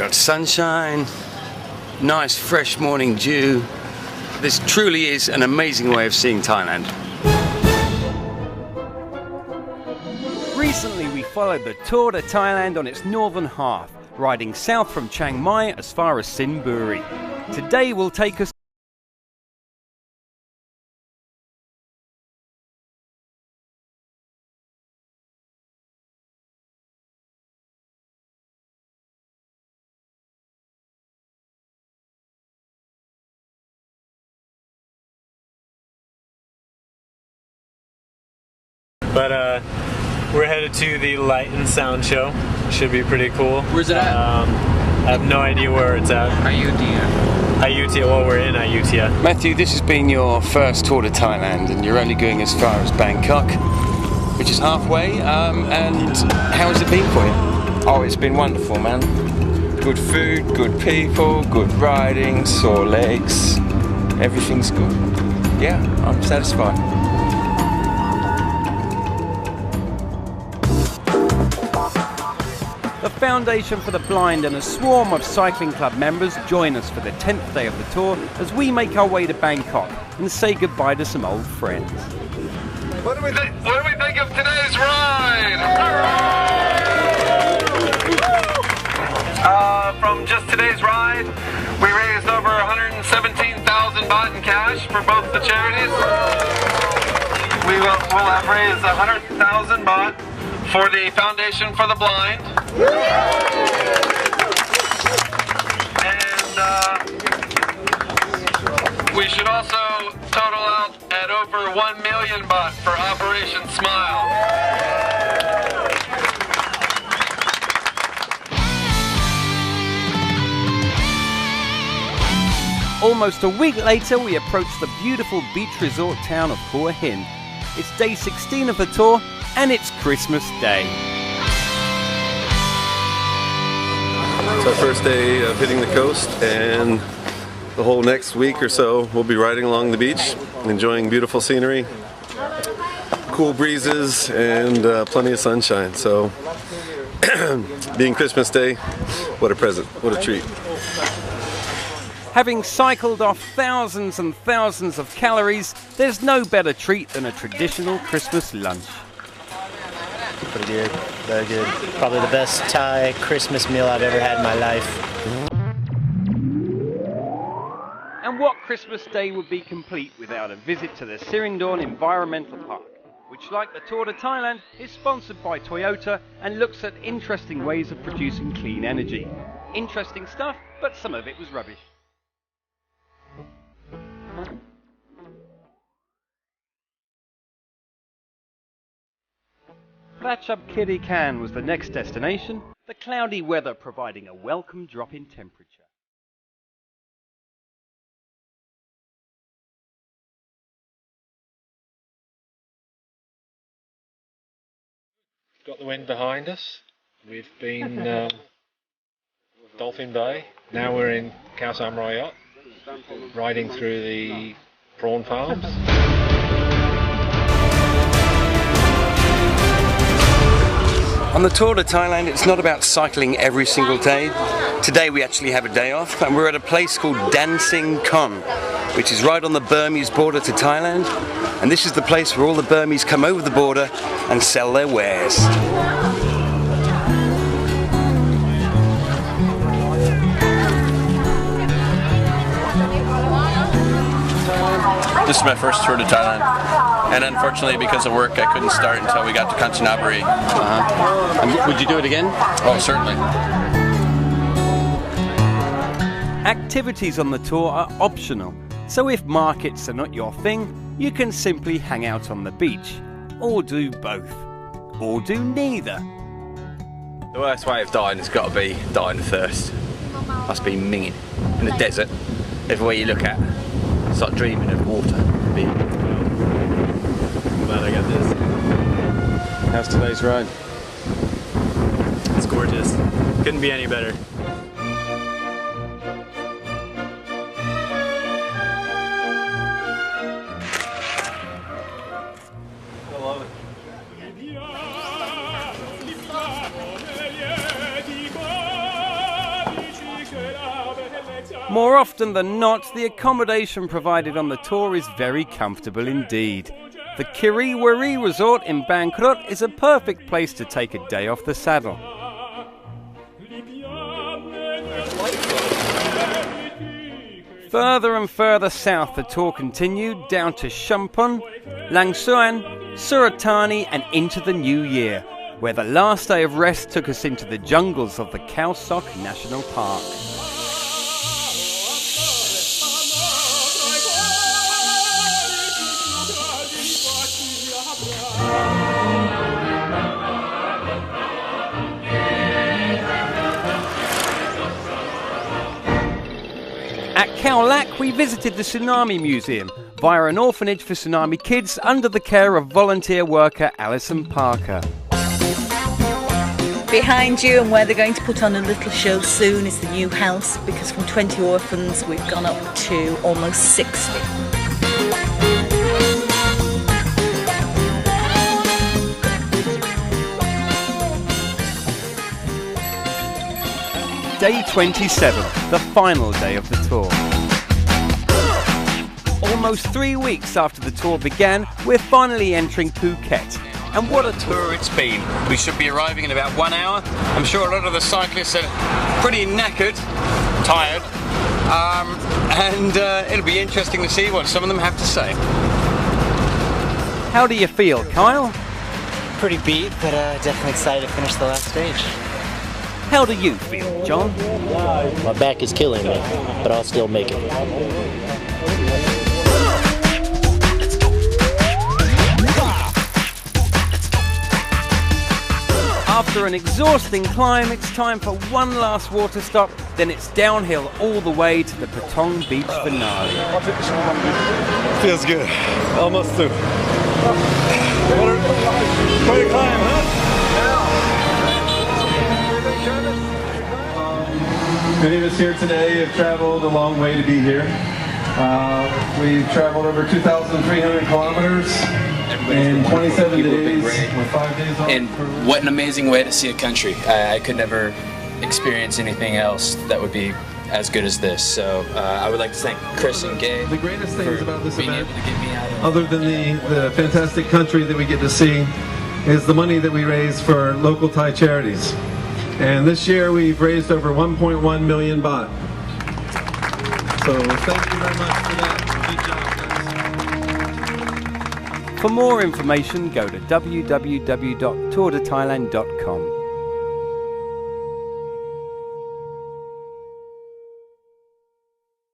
got sunshine, nice fresh morning dew. This truly is an amazing way of seeing Thailand. Recently we followed the Tour de Thailand on its northern half, riding south from Chiang Mai as far as Sinburi. Today will take us But we're headed to the Light and Sound Show. Should be pretty cool. Where's it at? I have no idea where it's at. Ayutthaya. Well, we're in Ayutthaya. Matthew, this has been your first tour to Thailand and you're only going as far as Bangkok, which is halfway. And how has it been for you? Oh, it's been wonderful, man. Good food, good people, good riding, sore legs. Everything's good. Yeah, I'm satisfied. The Foundation for the Blind and a swarm of cycling club members join us for the 10th day of the tour as we make our way to Bangkok and say goodbye to some old friends. What do we think of today's ride? From just today's ride, we raised over 117,000 baht in cash for both the charities. We'll have raised 100,000 baht for the Foundation for the Blind. And we should also total out at over 1 million baht for Operation Smile. Almost a week later we approach the beautiful beach resort town of Hua Hin. It's day 16 of the tour and it's Christmas Day. It's our first day of hitting the coast, and the whole next week or so we'll be riding along the beach, enjoying beautiful scenery, cool breezes, and plenty of sunshine. So, being Christmas Day, what a present, what a treat. Having cycled off thousands and thousands of calories, there's no better treat than a traditional Christmas lunch. Pretty good, very good. Probably the best Thai Christmas meal I've ever had in my life. And what Christmas Day would be complete without a visit to the Sirindorn Environmental Park, which, like the Tour de Thailand, is sponsored by Toyota and looks at interesting ways of producing clean energy. Interesting stuff, but some of it was rubbish. Ratchabkiri Khan was the next destination, the cloudy weather providing a welcome drop in temperature. Got the wind behind us. We've been Dolphin Bay. Now we're in Khao Sam Rayot, riding through the prawn farms. On the Tour de Thailand, it's not about cycling every single day. Today we actually have a day off and we're at a place called Dancing Kon, which is right on the Burmese border to Thailand. And this is the place where all the Burmese come over the border and sell their wares. This is my first tour to Thailand, and unfortunately because of work I couldn't start until we got to Kanchanaburi. And would you do it again? Oh, certainly. Activities on the tour are optional, so if markets are not your thing, you can simply hang out on the beach, or do both, or do neither. The worst way of dying has got to be dying of thirst. Must be minging in the desert. Everywhere you look at, it's like dreaming of water. I'm glad I got this. How's today's ride? It's gorgeous. Couldn't be any better. More often than not, the accommodation provided on the tour is very comfortable indeed. The Kiriwari Resort in Bangkok is a perfect place to take a day off the saddle. Further and further south the tour continued down to Champon, Lang Suan, Suratani and into the new year, where the last day of rest took us into the jungles of the Khao Sok National Park. At Khao Lak, we visited the Tsunami Museum via an orphanage for tsunami kids under the care of volunteer worker Alison Parker. Behind you, and where they're going to put on a little show soon, is the new house, because from 20 orphans we've gone up to almost 60. Day 27, the final day of the tour. Almost 3 weeks after the tour began, we're finally entering Phuket. And what a tour it's been. We should be arriving in about 1 hour. I'm sure a lot of the cyclists are pretty knackered, tired, and it'll be interesting to see what some of them have to say. How do you feel, Kyle? Pretty beat, but definitely excited to finish the last stage. How do you feel, John? My back is killing me, but I'll still make it. After an exhausting climb, it's time for one last water stop, then it's downhill all the way to the Patong Beach finale. Feels good. Almost through. Quite a climb, huh? Many of us here today have traveled a long way to be here. We've traveled over 2,300 kilometers in 27 days with 5 days off. And what an amazing way to see a country. I could never experience anything else that would be as good as this. So I would like to thank Chris and Gay. The greatest things about this being event, able to get me out of other than the fantastic country that we get to see, is the money that we raise for local Thai charities. And this year we've raised over 1.1 million baht. So thank you very much for that. Good job, guys. For more information, go to www.tourtothailand.com.